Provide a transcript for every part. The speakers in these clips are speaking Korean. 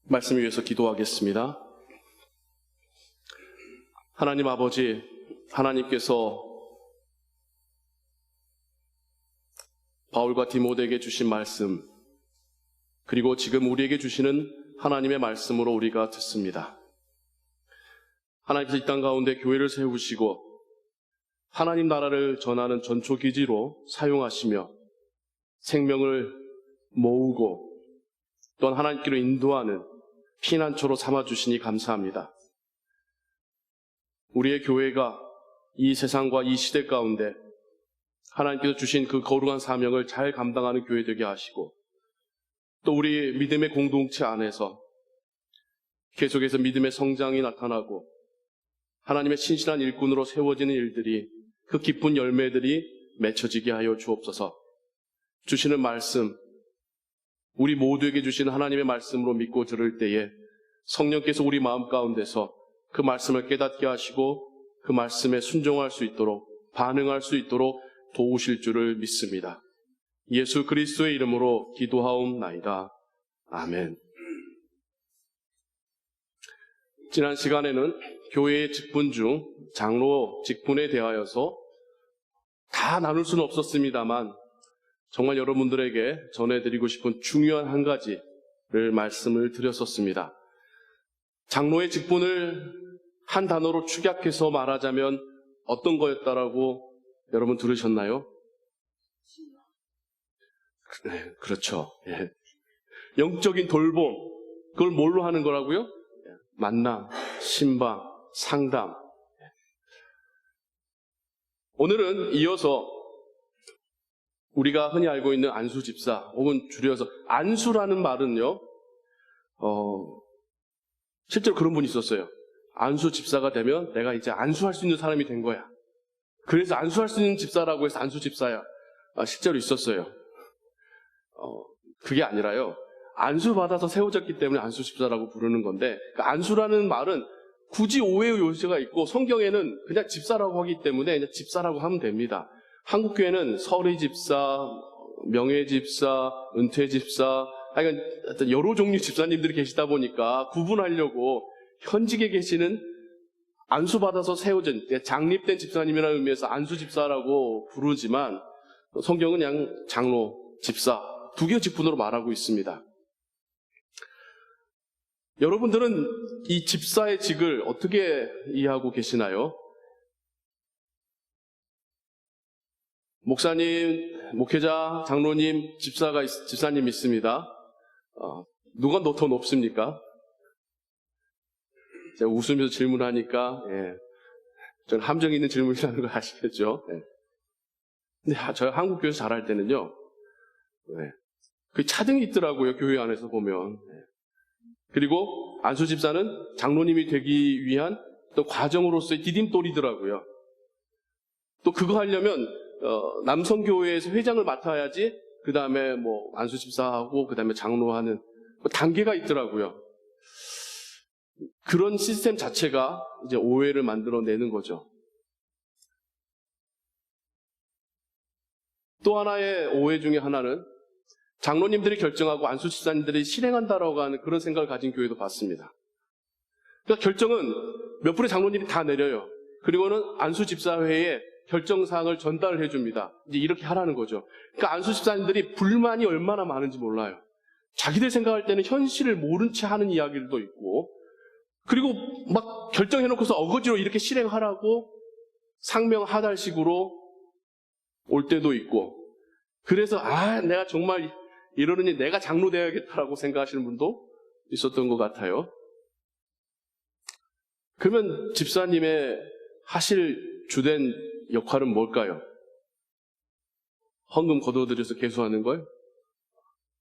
말씀 위해서 기도하겠습니다. 하나님 아버지, 하나님께서 바울과 디모데에게 주신 말씀, 그리고 지금 우리에게 주시는 하나님의 말씀으로 우리가 듣습니다. 하나님께서 이 땅 가운데 교회를 세우시고 하나님 나라를 전하는 전초기지로 사용하시며 생명을 모으고 또한 하나님께로 인도하는 피난처로 삼아주시니 감사합니다. 우리의 교회가 이 세상과 이 시대 가운데 하나님께서 주신 그 거룩한 사명을 잘 감당하는 교회 되게 하시고 또 우리 믿음의 공동체 안에서 계속해서 믿음의 성장이 나타나고 하나님의 신실한 일꾼으로 세워지는 일들이 그 기쁜 열매들이 맺혀지게 하여 주옵소서. 주시는 말씀, 우리 모두에게 주시는 하나님의 말씀으로 믿고 들을 때에 성령께서 우리 마음 가운데서 그 말씀을 깨닫게 하시고 그 말씀에 순종할 수 있도록 반응할 수 있도록 도우실 줄을 믿습니다. 예수 그리스도의 이름으로 기도하옵나이다. 아멘. 지난 시간에는 교회의 직분 중 장로 직분에 대하여서 다 나눌 수는 없었습니다만 정말 여러분들에게 전해드리고 싶은 중요한 한 가지를 말씀을 드렸었습니다. 장로의 직분을 한 단어로 축약해서 말하자면 어떤 거였다라고 여러분 들으셨나요? 네, 그렇죠. 예. 영적인 돌봄, 그걸 뭘로 하는 거라고요? 만남, 신방, 상담. 오늘은 이어서 우리가 흔히 알고 있는 안수 집사, 혹은 줄여서 안수라는 말은요, 실제로 그런 분이 있었어요. 안수 집사가 되면 내가 이제 안수할 수 있는 사람이 된 거야. 그래서 안수할 수 있는 집사라고 해서 안수 집사야. 실제로 있었어요. 그게 아니라요. 안수 받아서 세워졌기 때문에 안수 집사라고 부르는 건데, 그러니까 안수라는 말은 굳이 오해의 요소가 있고 성경에는 그냥 집사라고 하기 때문에 그냥 집사라고 하면 됩니다. 한국 교회는 설의 집사, 명예 집사, 은퇴 집사, 하여간 여러 종류 집사님들이 계시다 보니까 구분하려고 현직에 계시는 안수받아서 세워진 장립된 집사님이라는 의미에서 안수 집사라고 부르지만 성경은 그냥 장로, 집사 두 개의 직분으로 말하고 있습니다. 여러분들은 이 집사의 직을 어떻게 이해하고 계시나요? 목사님, 목회자, 장로님, 집사님 있습니다. 누가 더 높습니까? 제가 웃으면서 질문하니까, 저는 함정 있는 질문이라는 걸 아시겠죠? 근데 저희 한국교회에서 잘할 때는요, 그 차등이 있더라고요, 교회 안에서 보면. 그리고 안수 집사는 장로님이 되기 위한 또 과정으로서의 디딤돌이더라고요. 또 그거 하려면 남성교회에서 회장을 맡아야지 그 다음에 뭐 안수 집사하고 그 다음에 장로하는 단계가 있더라고요. 그런 시스템 자체가 이제 오해를 만들어내는 거죠. 또 하나의 오해 중에 하나는 장로님들이 결정하고 안수 집사님들이 실행한다라고 하는 그런 생각을 가진 교회도 봤습니다. 그러니까 결정은 몇 분의 장로님이 다 내려요. 그리고는 안수 집사회에 결정사항을 전달을 해줍니다. 이제 이렇게 하라는 거죠. 그러니까 안수 집사님들이 불만이 얼마나 많은지 몰라요. 자기들 생각할 때는 현실을 모른 채 하는 이야기들도 있고, 그리고 막 결정해놓고서 어거지로 이렇게 실행하라고 상명하달식으로 올 때도 있고, 그래서 내가 정말 이러느니 내가 장로 되어야겠다라고 생각하시는 분도 있었던 것 같아요. 그러면 집사님의 하실 주된 역할은 뭘까요? 헌금 거둬들여서 개수하는 거요?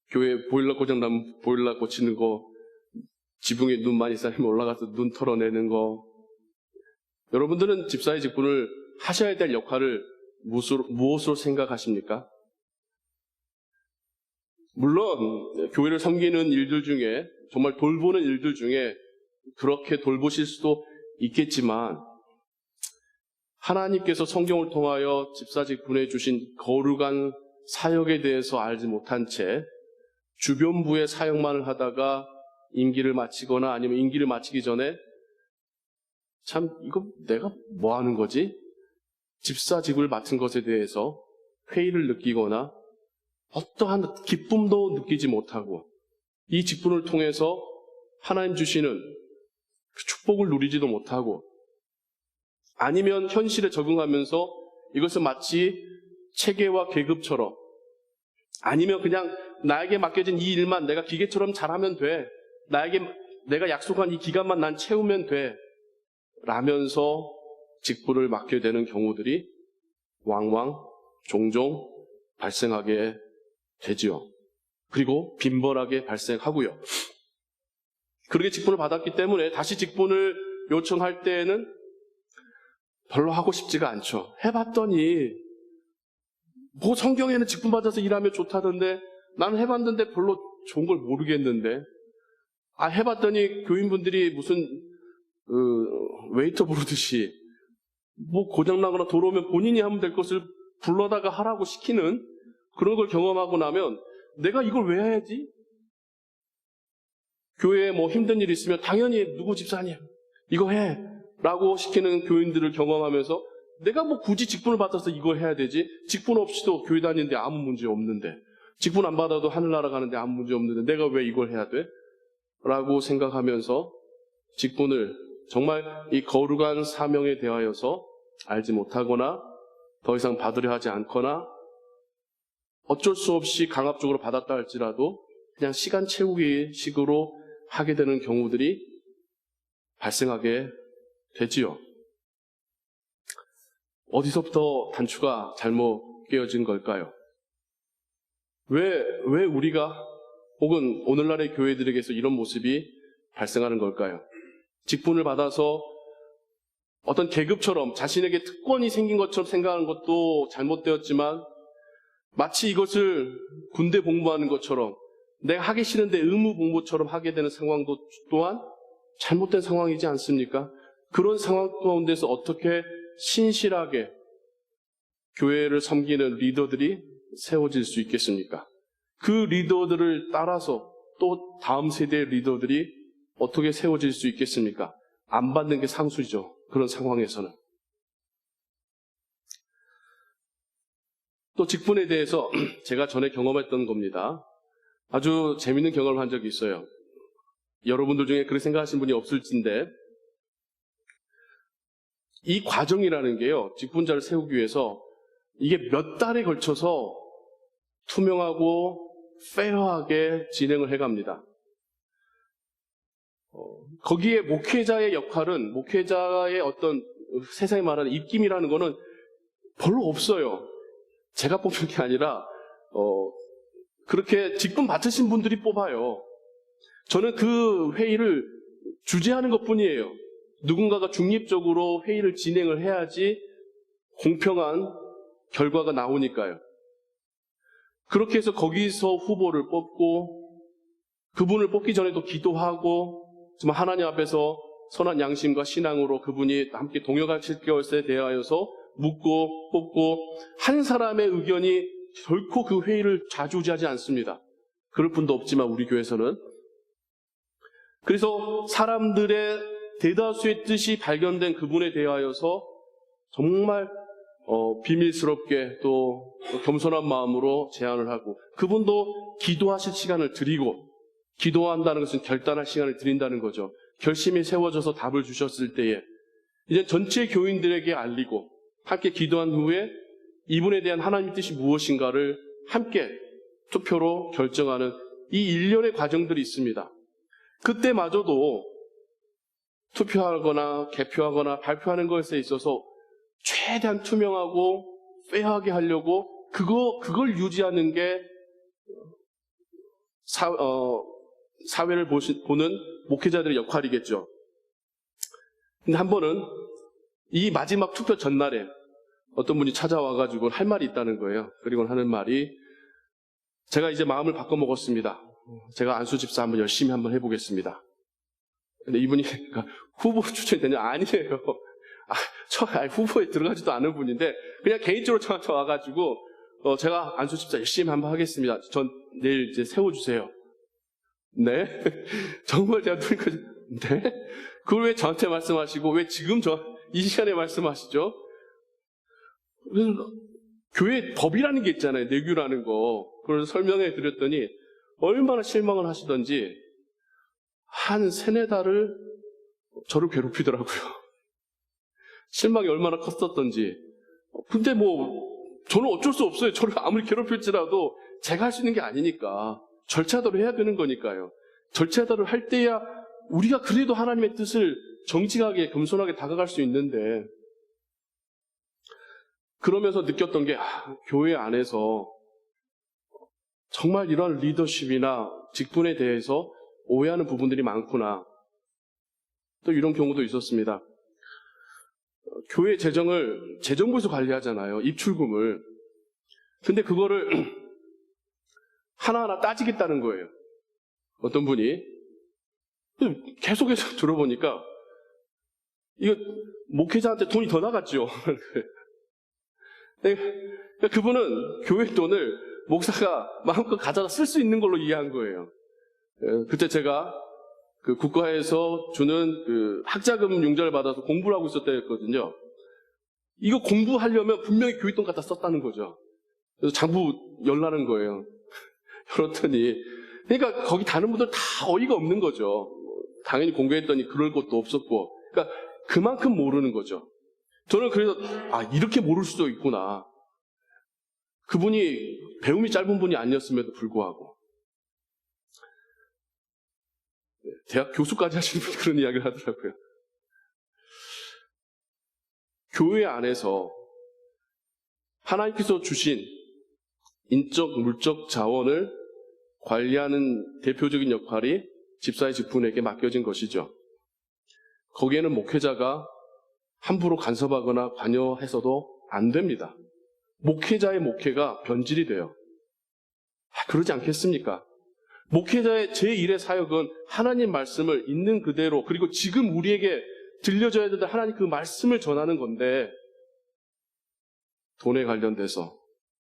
교회 보일러 고장나면 보일러 고치는 거, 지붕에 눈 많이 쌓이면 올라가서 눈 털어내는 거. 여러분들은 집사의 직분을 하셔야 될 역할을 무엇으로 생각하십니까? 물론 교회를 섬기는 일들 중에, 정말 돌보는 일들 중에 그렇게 돌보실 수도 있겠지만, 하나님께서 성경을 통하여 집사직 보내주신 거룩한 사역에 대해서 알지 못한 채 주변부의 사역만을 하다가 임기를 마치거나 아니면 임기를 마치기 전에 참 이거 내가 뭐 하는 거지? 집사직을 맡은 것에 대해서 회의를 느끼거나 어떠한 기쁨도 느끼지 못하고 이 직분을 통해서 하나님 주시는 그 축복을 누리지도 못하고 아니면 현실에 적응하면서 이것을 마치 체계와 계급처럼 아니면 그냥 나에게 맡겨진 이 일만 내가 기계처럼 잘하면 돼. 내가 약속한 이 기간만 난 채우면 돼. 라면서 직분을 맡게 되는 경우들이 왕왕 종종 발생하게 되지요. 그리고 빈번하게 발생하고요. 그렇게 직분을 받았기 때문에 다시 직분을 요청할 때에는 별로 하고 싶지가 않죠. 해봤더니 뭐 성경에는 직분 받아서 일하면 좋다던데 나는 해봤는데 별로 좋은 걸 모르겠는데 해봤더니 교인분들이 무슨 웨이터 부르듯이 뭐 고장나거나 돌아오면 본인이 하면 될 것을 불러다가 하라고 시키는 그런 걸 경험하고 나면 내가 이걸 왜 해야지? 교회에 뭐 힘든 일이 있으면 당연히 누구 집사님 이거 해 라고 시키는 교인들을 경험하면서 내가 뭐 굳이 직분을 받아서 이걸 해야 되지? 직분 없이도 교회 다니는데 아무 문제 없는데 직분 안 받아도 하늘나라 가는데 아무 문제 없는데 내가 왜 이걸 해야 돼? 라고 생각하면서 직분을 정말 이 거룩한 사명에 대하여서 알지 못하거나 더 이상 받으려 하지 않거나 어쩔 수 없이 강압적으로 받았다 할지라도 그냥 시간 채우기 식으로 하게 되는 경우들이 발생하게 되지요. 어디서부터 단추가 잘못 끼어진 걸까요? 왜 우리가 혹은 오늘날의 교회들에게서 이런 모습이 발생하는 걸까요? 직분을 받아서 어떤 계급처럼 자신에게 특권이 생긴 것처럼 생각하는 것도 잘못되었지만 마치 이것을 군대 복무하는 것처럼 내가 하기 싫은데 의무 복무처럼 하게 되는 상황도 또한 잘못된 상황이지 않습니까? 그런 상황 가운데서 어떻게 신실하게 교회를 섬기는 리더들이 세워질 수 있겠습니까? 그 리더들을 따라서 또 다음 세대의 리더들이 어떻게 세워질 수 있겠습니까? 안 받는 게 상수죠. 그런 상황에서는. 또 직분에 대해서 제가 전에 경험했던 겁니다. 아주 재밌는 경험을 한 적이 있어요. 여러분들 중에 그렇게 생각하시는 분이 없을진데 이 과정이라는 게요. 직분자를 세우기 위해서 이게 몇 달에 걸쳐서 투명하고 페어하게 진행을 해갑니다. 거기에 목회자의 역할은 목회자의 어떤 세상에 말하는 입김이라는 거는 별로 없어요. 제가 뽑는 게 아니라 그렇게 직분 맡으신 분들이 뽑아요. 저는 그 회의를 주재하는 것뿐이에요. 누군가가 중립적으로 회의를 진행을 해야지 공평한 결과가 나오니까요. 그렇게 해서 거기서 후보를 뽑고 그분을 뽑기 전에도 기도하고 정말 하나님 앞에서 선한 양심과 신앙으로 그분이 함께 동역하실 것에 대하여서 묻고 뽑고 한 사람의 의견이 결코 그 회의를 좌지우지하지 않습니다. 그럴 뿐도 없지만 우리 교회에서는 그래서 사람들의 대다수의 뜻이 발견된 그분에 대하여서 정말 비밀스럽게 또 겸손한 마음으로 제안을 하고 그분도 기도하실 시간을 드리고 기도한다는 것은 결단할 시간을 드린다는 거죠. 결심이 세워져서 답을 주셨을 때에 이제 전체 교인들에게 알리고 함께 기도한 후에 이분에 대한 하나님의 뜻이 무엇인가를 함께 투표로 결정하는 이 일련의 과정들이 있습니다. 그때마저도 투표하거나 개표하거나 발표하는 것에 있어서 최대한 투명하고 페어하게 하려고 그걸 유지하는 게 사회를 보는 목회자들의 역할이겠죠. 근데 한 번은 이 마지막 투표 전날에 어떤 분이 찾아와가지고 할 말이 있다는 거예요. 그리고 하는 말이 제가 이제 마음을 바꿔먹었습니다. 제가 안수 집사 한번 열심히 한번 해보겠습니다. 근데 이분이 후보 추천이 되냐? 아니에요. 후보에 들어가지도 않은 분인데 그냥 개인적으로 저한테 와가지고 제가 안수 집사 열심히 한번 하겠습니다. 전 내일 이제 세워주세요. 네? 정말 제가 들으니까 네? 그걸 왜 저한테 말씀하시고 왜 지금 이 시간에 말씀하시죠? 그래서 교회 법이라는 게 있잖아요. 내규라는 거. 그걸 설명해 드렸더니 얼마나 실망을 하시던지 한 3-4달을 저를 괴롭히더라고요. 실망이 얼마나 컸었던지. 근데 저는 어쩔 수 없어요. 저를 아무리 괴롭힐지라도 제가 할 수 있는 게 아니니까. 절차대로 해야 되는 거니까요. 절차대로 할 때야 우리가 그래도 하나님의 뜻을 정직하게 겸손하게 다가갈 수 있는데, 그러면서 느꼈던 게 교회 안에서 정말 이런 리더십이나 직분에 대해서 오해하는 부분들이 많구나. 또 이런 경우도 있었습니다. 교회 재정을 재정부에서 관리하잖아요. 입출금을. 근데 그거를 하나하나 따지겠다는 거예요. 어떤 분이. 계속해서 들어보니까 이거 목회자한테 돈이 더 나갔죠. 그러니까 그분은 교회 돈을 목사가 마음껏 가져다 쓸 수 있는 걸로 이해한 거예요. 그때 제가 그 국가에서 주는 그 학자금 융자를 받아서 공부를 하고 있을 때였거든요. 이거 공부하려면 분명히 교회 돈 갖다 썼다는 거죠. 그래서 장부 열라는 거예요. 그렇더니, 그러니까 거기 다른 분들 다 어이가 없는 거죠. 당연히 공부했더니 그럴 것도 없었고, 그러니까 그만큼 모르는 거죠. 저는 그래서 이렇게 모를 수도 있구나. 그분이 배움이 짧은 분이 아니었음에도 불구하고 대학 교수까지 하시는 분이 그런 이야기를 하더라고요. 교회 안에서 하나님께서 주신 인적, 물적 자원을 관리하는 대표적인 역할이 집사의 직분에게 맡겨진 것이죠. 거기에는 목회자가 함부로 간섭하거나 관여해서도 안 됩니다. 목회자의 목회가 변질이 돼요. 그러지 않겠습니까? 목회자의 제1의 사역은 하나님 말씀을 있는 그대로, 그리고 지금 우리에게 들려줘야 되는 하나님 그 말씀을 전하는 건데, 돈에 관련돼서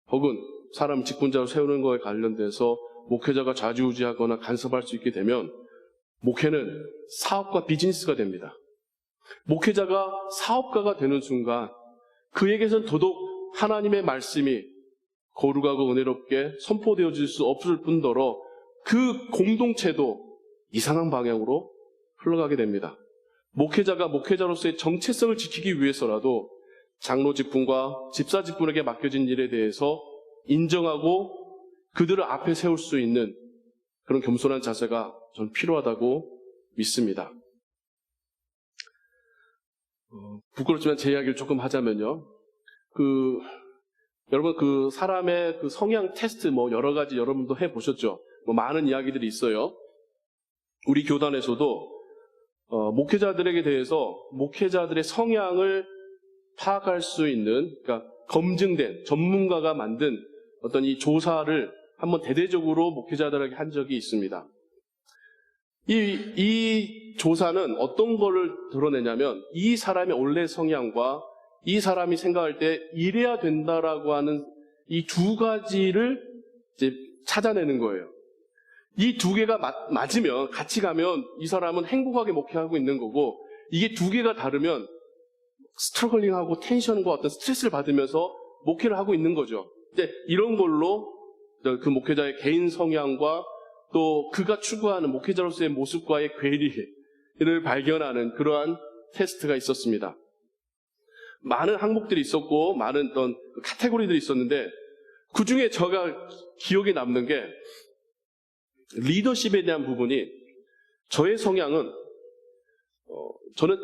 혹은 사람 직분자로 세우는 거에 관련돼서 목회자가 좌지우지하거나 간섭할 수 있게 되면 목회는 사업과 비즈니스가 됩니다. 목회자가 사업가가 되는 순간 그에게선 더더욱 하나님의 말씀이 거룩하고 은혜롭게 선포되어질 수 없을 뿐더러 그 공동체도 이상한 방향으로 흘러가게 됩니다. 목회자가 목회자로서의 정체성을 지키기 위해서라도 장로 직분과 집사 직분에게 맡겨진 일에 대해서 인정하고 그들을 앞에 세울 수 있는 그런 겸손한 자세가 전 필요하다고 믿습니다. 부끄럽지만 제 이야기를 조금 하자면요. 여러분 그 사람의 그 성향 테스트 여러 가지 여러분도 해보셨죠? 많은 이야기들이 있어요. 우리 교단에서도 목회자들에게 대해서 목회자들의 성향을 파악할 수 있는, 그러니까 검증된 전문가가 만든 어떤 이 조사를 한번 대대적으로 목회자들에게 한 적이 있습니다. 이 조사는 어떤 거를 드러내냐면 이 사람의 원래 성향과 이 사람이 생각할 때 이래야 된다라고 하는 이 두 가지를 이제 찾아내는 거예요. 이 두 개가 맞으면, 같이 가면 이 사람은 행복하게 목회하고 있는 거고, 이게 두 개가 다르면 스트러글링하고 텐션과 어떤 스트레스를 받으면서 목회를 하고 있는 거죠. 이제 이런 걸로 그 목회자의 개인 성향과 또 그가 추구하는 목회자로서의 모습과의 괴리를 발견하는 그러한 테스트가 있었습니다. 많은 항목들이 있었고 많은 어떤 카테고리들이 있었는데 그 중에 제가 기억에 남는 게 리더십에 대한 부분이, 저의 성향은 저는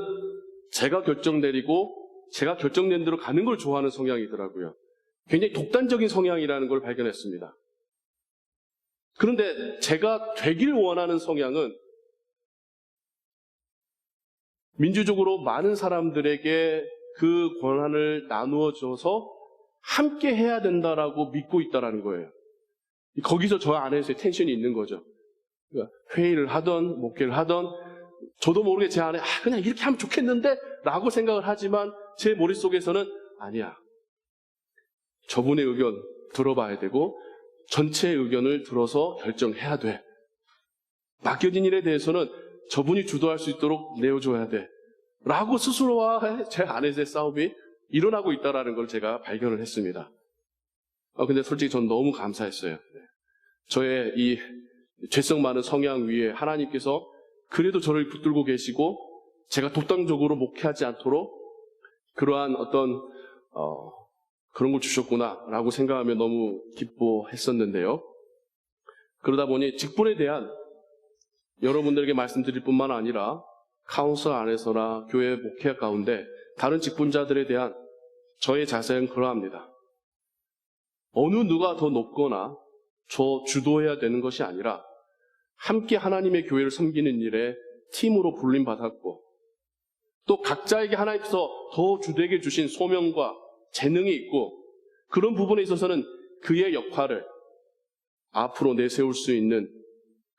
제가 결정 내리고 제가 결정된 대로 가는 걸 좋아하는 성향이더라고요. 굉장히 독단적인 성향이라는 걸 발견했습니다. 그런데 제가 되길 원하는 성향은 민주적으로 많은 사람들에게 그 권한을 나누어 줘서 함께 해야 된다라고 믿고 있다라는 거예요. 거기서 저 안에서의 텐션이 있는 거죠. 그러니까 회의를 하던 목회를 하던 저도 모르게 제 안에 그냥 이렇게 하면 좋겠는데 라고 생각을 하지만 제 머릿속에서는 아니야. 저분의 의견 들어봐야 되고 전체의 의견을 들어서 결정해야 돼. 맡겨진 일에 대해서는 저분이 주도할 수 있도록 내어줘야 돼. 라고 스스로와 제 안에서의 싸움이 일어나고 있다는 걸 제가 발견을 했습니다. 근데 솔직히 전 너무 감사했어요. 저의 이 죄성 많은 성향 위에 하나님께서 그래도 저를 붙들고 계시고 제가 독단적으로 목회하지 않도록 그러한 어떤 그런 걸 주셨구나라고 생각하며 너무 기뻐했었는데요. 그러다 보니 직분에 대한 여러분들에게 말씀드릴 뿐만 아니라 카운슬 안에서나 교회 목회 가운데 다른 직분자들에 대한 저의 자세는 그러합니다. 어느 누가 더 높거나 저 주도해야 되는 것이 아니라 함께 하나님의 교회를 섬기는 일에 팀으로 불림받았고 또 각자에게 하나님께서 더 주되게 주신 소명과 재능이 있고 그런 부분에 있어서는 그의 역할을 앞으로 내세울 수 있는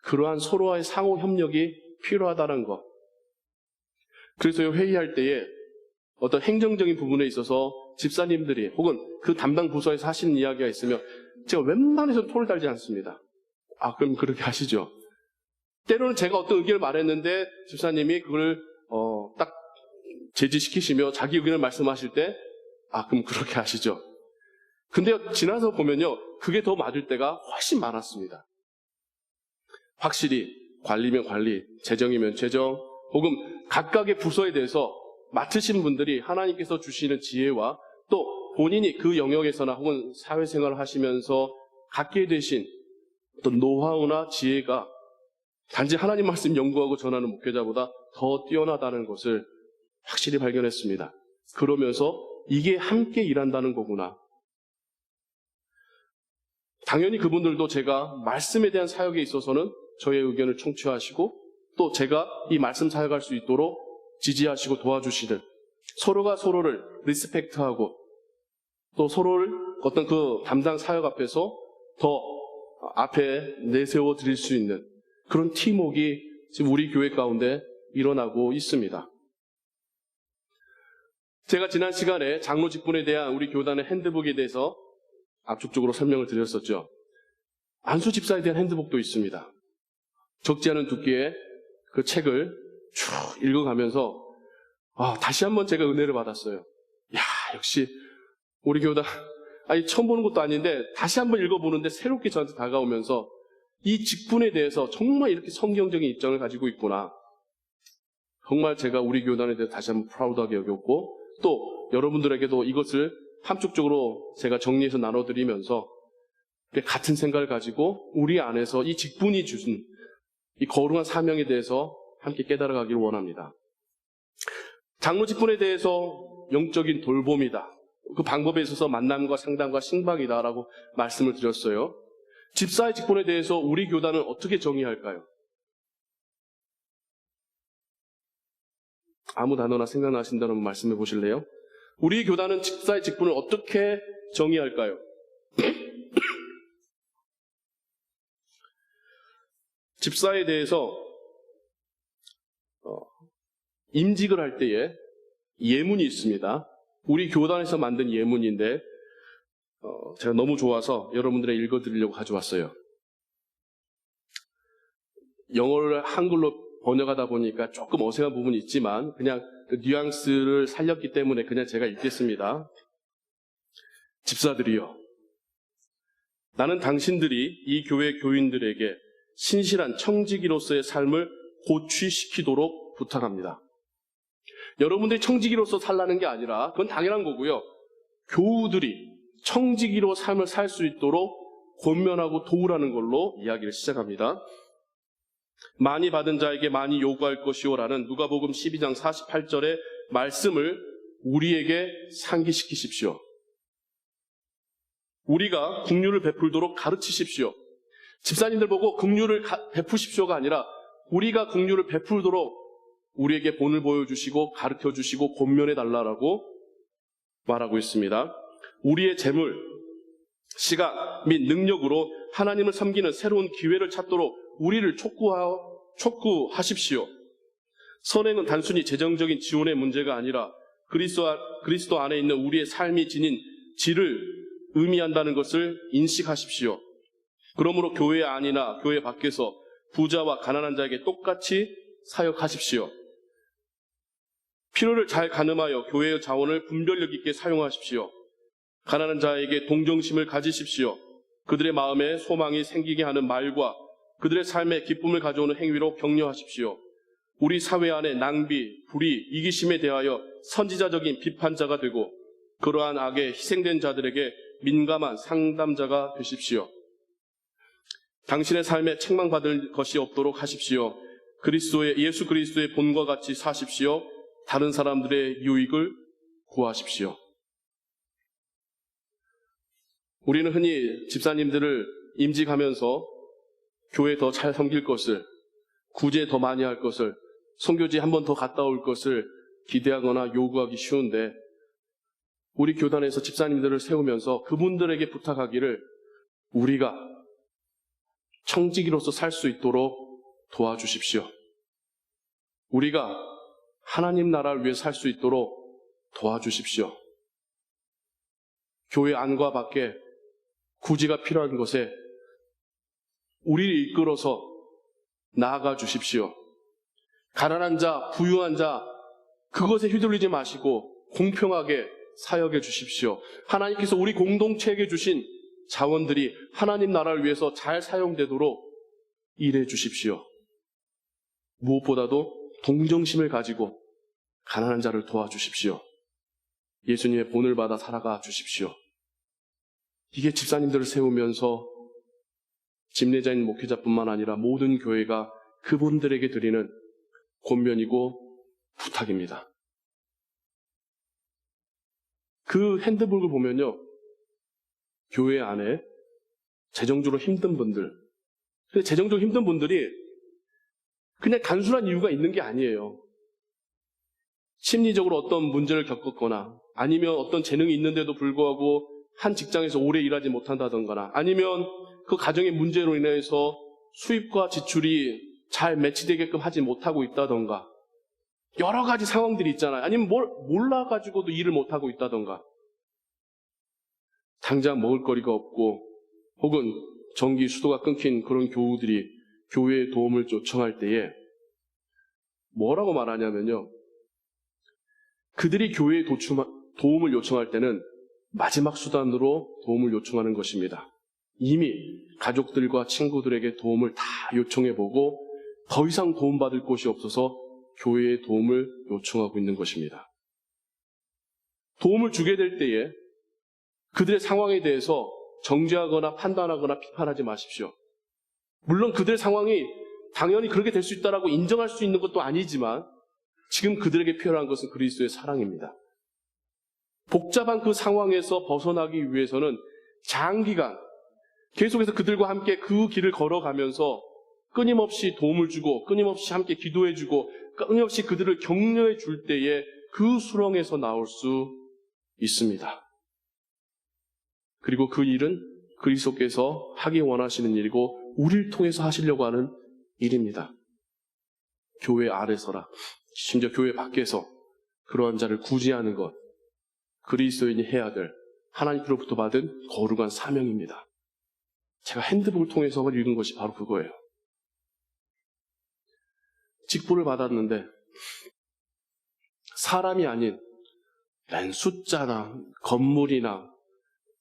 그러한 서로와의 상호 협력이 필요하다는 것. 그래서 회의할 때에 어떤 행정적인 부분에 있어서 집사님들이 혹은 그 담당 부서에서 하시는 이야기가 있으면 제가 웬만해서 토를 달지 않습니다. 그럼 그렇게 하시죠. 때로는 제가 어떤 의견을 말했는데 집사님이 그걸 딱 제지시키시며 자기 의견을 말씀하실 때 그럼 그렇게 하시죠. 근데 지나서 보면요, 그게 더 맞을 때가 훨씬 많았습니다. 확실히 관리면 관리, 재정이면 재정, 혹은 각각의 부서에 대해서 맡으신 분들이 하나님께서 주시는 지혜와 또 본인이 그 영역에서나 혹은 사회생활을 하시면서 갖게 되신 어떤 노하우나 지혜가 단지 하나님 말씀 연구하고 전하는 목회자보다 더 뛰어나다는 것을 확실히 발견했습니다. 그러면서 이게 함께 일한다는 거구나. 당연히 그분들도 제가 말씀에 대한 사역에 있어서는 저의 의견을 청취하시고 또 제가 이 말씀 사역할 수 있도록 지지하시고 도와주시는 서로가 서로를 리스펙트하고 또 서로를 어떤 그 담당 사역 앞에서 더 앞에 내세워 드릴 수 있는 그런 팀워크가 지금 우리 교회 가운데 일어나고 있습니다. 제가 지난 시간에 장로 직분에 대한 우리 교단의 핸드북에 대해서 압축적으로 설명을 드렸었죠. 안수 집사에 대한 핸드북도 있습니다. 적지 않은 두께의 그 책을 쭉 읽어가면서 다시 한번 제가 은혜를 받았어요. 역시 우리 교단 처음 보는 것도 아닌데 다시 한번 읽어보는데 새롭게 저한테 다가오면서 이 직분에 대해서 정말 이렇게 성경적인 입장을 가지고 있구나. 정말 제가 우리 교단에 대해서 다시 한번 프라우드하게 여겼고 또 여러분들에게도 이것을 함축적으로 제가 정리해서 나눠드리면서 같은 생각을 가지고 우리 안에서 이 직분이 주신 이 거룩한 사명에 대해서 함께 깨달아가기를 원합니다. 장로 직분에 대해서 영적인 돌봄이다. 그 방법에 있어서 만남과 상담과 신방이다라고 말씀을 드렸어요. 집사의 직분에 대해서 우리 교단은 어떻게 정의할까요? 아무 단어나 생각나신다면 말씀해 보실래요? 우리 교단은 집사의 직분을 어떻게 정의할까요? 집사에 대해서 임직을 할 때에 예문이 있습니다. 우리 교단에서 만든 예문인데 제가 너무 좋아서 여러분들에게 읽어드리려고 가져왔어요. 영어를 한글로 번역하다 보니까 조금 어색한 부분이 있지만 그냥 그 뉘앙스를 살렸기 때문에 그냥 제가 읽겠습니다. 집사들이여, 나는 당신들이 이 교회 교인들에게 신실한 청지기로서의 삶을 고취시키도록 부탁합니다. 여러분들이 청지기로서 살라는 게 아니라 그건 당연한 거고요. 교우들이 청지기로 삶을 살 수 있도록 권면하고 도우라는 걸로 이야기를 시작합니다. 많이 받은 자에게 많이 요구할 것이오라는 누가복음 12장 48절의 말씀을 우리에게 상기시키십시오. 우리가 긍휼을 베풀도록 가르치십시오. 집사님들 보고 긍휼을 베푸십시오가 아니라 우리가 긍휼을 베풀도록 우리에게 본을 보여주시고 가르쳐주시고 권면해달라고 말하고 있습니다. 우리의 재물, 시간 및 능력으로 하나님을 섬기는 새로운 기회를 찾도록 우리를 촉구하십시오. 선행은 단순히 재정적인 지원의 문제가 아니라 그리스도 안에 있는 우리의 삶이 지닌 질을 의미한다는 것을 인식하십시오. 그러므로 교회 안이나 교회 밖에서 부자와 가난한 자에게 똑같이 사역하십시오. 필요를 잘 가늠하여 교회의 자원을 분별력 있게 사용하십시오. 가난한 자에게 동정심을 가지십시오. 그들의 마음에 소망이 생기게 하는 말과 그들의 삶에 기쁨을 가져오는 행위로 격려하십시오. 우리 사회 안에 낭비, 불의, 이기심에 대하여 선지자적인 비판자가 되고 그러한 악에 희생된 자들에게 민감한 상담자가 되십시오. 당신의 삶에 책망받을 것이 없도록 하십시오. 예수 그리스도의 본과 같이 사십시오. 다른 사람들의 유익을 구하십시오. 우리는 흔히 집사님들을 임직하면서 교회 더 잘 섬길 것을, 구제 더 많이 할 것을, 선교지 한 번 더 갔다 올 것을 기대하거나 요구하기 쉬운데 우리 교단에서 집사님들을 세우면서 그분들에게 부탁하기를 우리가 청지기로서 살 수 있도록 도와주십시오. 우리가 하나님 나라를 위해 살 수 있도록 도와주십시오. 교회 안과 밖에 구제가 필요한 곳에 우리를 이끌어서 나아가 주십시오. 가난한 자, 부유한 자, 그것에 휘둘리지 마시고 공평하게 사역해 주십시오. 하나님께서 우리 공동체에게 주신 자원들이 하나님 나라를 위해서 잘 사용되도록 일해 주십시오. 무엇보다도 동정심을 가지고 가난한 자를 도와주십시오. 예수님의 본을 받아 살아가 주십시오. 이게 집사님들을 세우면서 집례자인 목회자뿐만 아니라 모든 교회가 그분들에게 드리는 권면이고 부탁입니다. 그 핸드북을 보면요, 교회 안에 재정적으로 힘든 분들, 재정적으로 힘든 분들이 그냥 단순한 이유가 있는 게 아니에요. 심리적으로 어떤 문제를 겪었거나 아니면 어떤 재능이 있는데도 불구하고 한 직장에서 오래 일하지 못한다던가 아니면 그 가정의 문제로 인해서 수입과 지출이 잘 매치되게끔 하지 못하고 있다던가 여러 가지 상황들이 있잖아요. 아니면 몰라가지고도 일을 못하고 있다던가 당장 먹을 거리가 없고 혹은 전기 수도가 끊긴 그런 교우들이 교회의 도움을 요청할 때에 뭐라고 말하냐면요, 그들이 교회에 도움을 요청할 때는 마지막 수단으로 도움을 요청하는 것입니다. 이미 가족들과 친구들에게 도움을 다 요청해보고 더 이상 도움받을 곳이 없어서 교회에 도움을 요청하고 있는 것입니다. 도움을 주게 될 때에 그들의 상황에 대해서 정죄하거나 판단하거나 비판하지 마십시오. 물론 그들의 상황이 당연히 그렇게 될 수 있다라고 인정할 수 있는 것도 아니지만 지금 그들에게 필요한 것은 그리스도의 사랑입니다. 복잡한 그 상황에서 벗어나기 위해서는 장기간 계속해서 그들과 함께 그 길을 걸어가면서 끊임없이 도움을 주고 끊임없이 함께 기도해주고 끊임없이 그들을 격려해 줄 때에 그 수렁에서 나올 수 있습니다. 그리고 그 일은 그리스도께서 하기 원하시는 일이고 우리를 통해서 하시려고 하는 일입니다. 교회 아래서라, 심지어 교회 밖에서 그러한 자를 구제하는 것, 그리스도인이 해야 될 하나님께로부터 받은 거룩한 사명입니다. 제가 핸드북을 통해서 읽은 것이 바로 그거예요. 직분을 받았는데 사람이 아닌 맨 숫자나 건물이나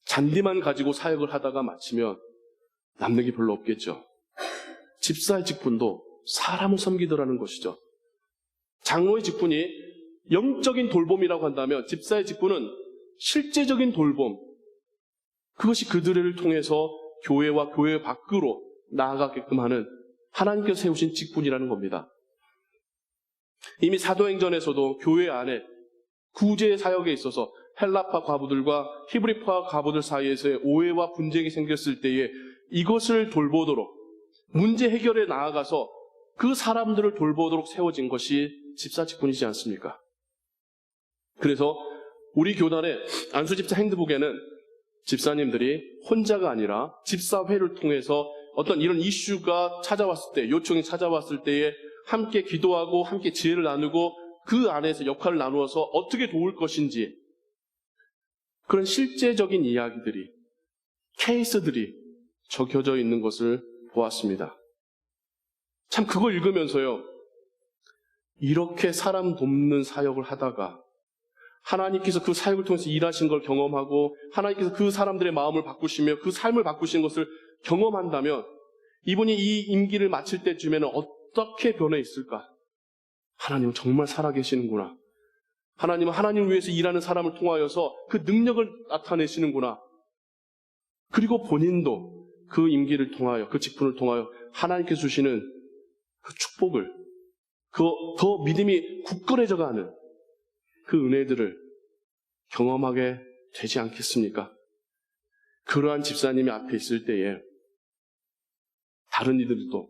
잔디만 가지고 사역을 하다가 마치면 남는 게 별로 없겠죠. 집사의 직분도 사람을 섬기더라는 것이죠. 장로의 직분이 영적인 돌봄이라고 한다면 집사의 직분은 실제적인 돌봄, 그것이 그들을 통해서 교회와 교회 밖으로 나아가게끔 하는 하나님께서 세우신 직분이라는 겁니다. 이미 사도행전에서도 교회 안에 구제 사역에 있어서 헬라파 과부들과 히브리파 과부들 사이에서의 오해와 분쟁이 생겼을 때에 이것을 돌보도록 문제 해결에 나아가서 그 사람들을 돌보도록 세워진 것이 집사 직분이지 않습니까? 그래서 우리 교단의 안수집사 핸드북에는 집사님들이 혼자가 아니라 집사회를 통해서 어떤 이런 이슈가 찾아왔을 때, 요청이 찾아왔을 때에 함께 기도하고 함께 지혜를 나누고 그 안에서 역할을 나누어서 어떻게 도울 것인지 그런 실제적인 이야기들이, 케이스들이 적혀져 있는 것을 보았습니다. 참 그걸 읽으면서요, 이렇게 사람 돕는 사역을 하다가 하나님께서 그 사역을 통해서 일하신 걸 경험하고 하나님께서 그 사람들의 마음을 바꾸시며 그 삶을 바꾸시는 것을 경험한다면 이분이 이 임기를 마칠 때쯤에는 어떻게 변해 있을까? 하나님은 정말 살아계시는구나. 하나님은 하나님을 위해서 일하는 사람을 통하여서 그 능력을 나타내시는구나. 그리고 본인도 그 임기를 통하여, 그 직분을 통하여 하나님께서 주시는 그 축복을, 더 믿음이 굳건해져가는 그 은혜들을 경험하게 되지 않겠습니까? 그러한 집사님이 앞에 있을 때에 다른 이들도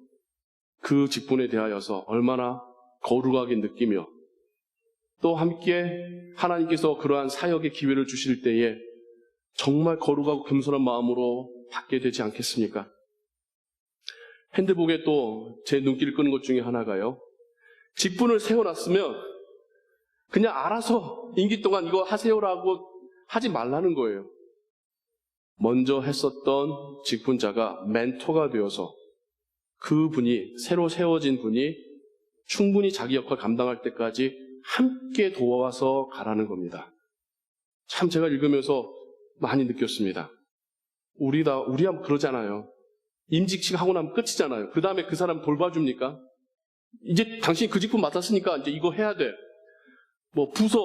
그 직분에 대하여서 얼마나 거룩하게 느끼며 또 함께 하나님께서 그러한 사역의 기회를 주실 때에 정말 거룩하고 겸손한 마음으로 받게 되지 않겠습니까? 핸드북에 또 제 눈길을 끄는 것 중에 하나가요, 직분을 세워놨으면 그냥 알아서 임기 동안 이거 하세요라고 하지 말라는 거예요. 먼저 했었던 직분자가 멘토가 되어서 그분이, 새로 세워진 분이 충분히 자기 역할 감당할 때까지 함께 도와서 가라는 겁니다. 참 제가 읽으면서 많이 느꼈습니다. 우리야 그러잖아요. 임직식 하고 나면 끝이잖아요. 그 다음에 그 사람 돌봐줍니까? 이제 당신이 그 직분 맡았으니까 이제 이거 해야 돼. 뭐 부서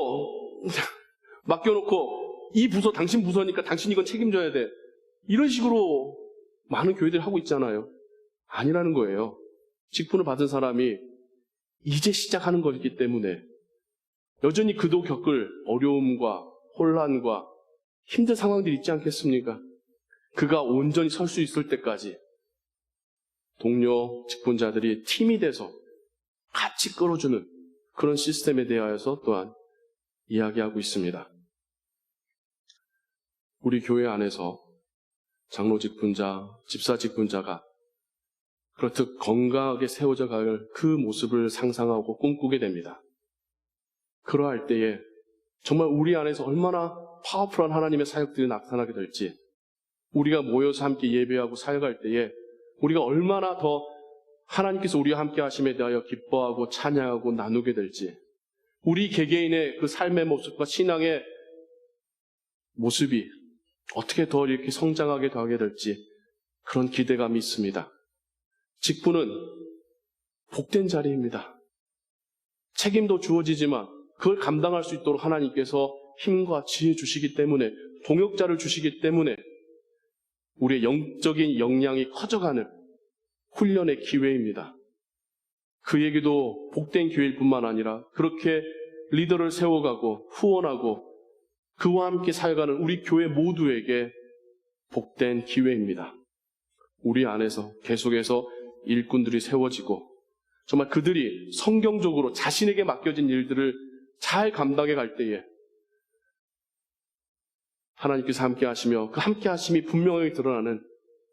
맡겨놓고 이 부서 당신 부서니까 당신이 이건 책임져야 돼. 이런 식으로 많은 교회들이 하고 있잖아요. 아니라는 거예요. 직분을 받은 사람이 이제 시작하는 거기 때문에 여전히 그도 겪을 어려움과 혼란과 힘든 상황들이 있지 않겠습니까? 그가 온전히 설 수 있을 때까지 동료 직분자들이 팀이 돼서 같이 끌어주는 그런 시스템에 대하여서 또한 이야기하고 있습니다. 우리 교회 안에서 장로 직분자, 집사 직분자가 그렇듯 건강하게 세워져 갈 그 모습을 상상하고 꿈꾸게 됩니다. 그러할 때에 정말 우리 안에서 얼마나 파워풀한 하나님의 사역들이 나타나게 될지, 우리가 모여서 함께 예배하고 사역할 때에 우리가 얼마나 더 하나님께서 우리와 함께 하심에 대하여 기뻐하고 찬양하고 나누게 될지, 우리 개개인의 그 삶의 모습과 신앙의 모습이 어떻게 더 이렇게 성장하게 더하게 될지 그런 기대감이 있습니다. 직분은 복된 자리입니다. 책임도 주어지지만 그걸 감당할 수 있도록 하나님께서 힘과 지혜 주시기 때문에, 동역자를 주시기 때문에 우리의 영적인 역량이 커져가는 훈련의 기회입니다. 그에게도 복된 기회일 뿐만 아니라 그렇게 리더를 세워가고 후원하고 그와 함께 살아가는 우리 교회 모두에게 복된 기회입니다. 우리 안에서 계속해서 일꾼들이 세워지고 정말 그들이 성경적으로 자신에게 맡겨진 일들을 잘 감당해 갈 때에 하나님께서 함께 하시며 그 함께 하심이 분명하게 드러나는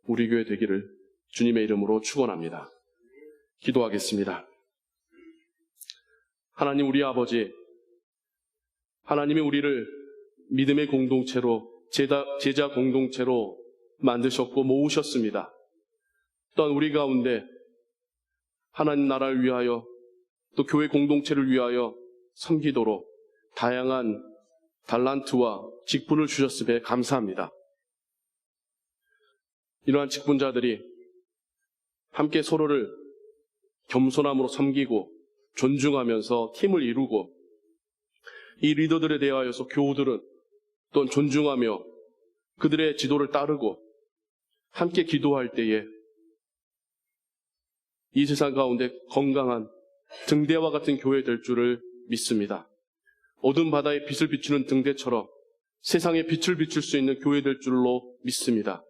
우리 교회 되기를 주님의 이름으로 축원합니다. 기도하겠습니다. 하나님, 우리 아버지, 하나님이 우리를 믿음의 공동체로, 제자 공동체로 만드셨고 모으셨습니다. 또한 우리 가운데 하나님 나라를 위하여 또 교회 공동체를 위하여 섬기도록 다양한 달란트와 직분을 주셨음에 감사합니다. 이러한 직분자들이 함께 서로를 겸손함으로 섬기고 존중하면서 팀을 이루고, 이 리더들에 대하여서 교우들은 또한 존중하며 그들의 지도를 따르고 함께 기도할 때에 이 세상 가운데 건강한 등대와 같은 교회 될 줄을 믿습니다. 어두운 바다에 빛을 비추는 등대처럼 세상에 빛을 비출 수 있는 교회 될 줄로 믿습니다.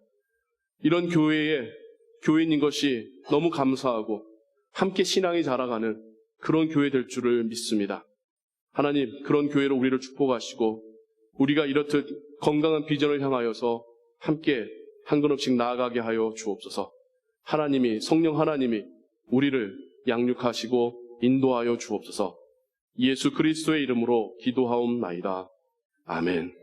이런 교회인 것이 너무 감사하고 함께 신앙이 자라가는 그런 교회 될 줄을 믿습니다. 하나님, 그런 교회로 우리를 축복하시고 우리가 이렇듯 건강한 비전을 향하여서 함께 한 걸음씩 나아가게 하여 주옵소서. 성령 하나님이 우리를 양육하시고 인도하여 주옵소서. 예수 그리스도의 이름으로 기도하옵나이다. 아멘.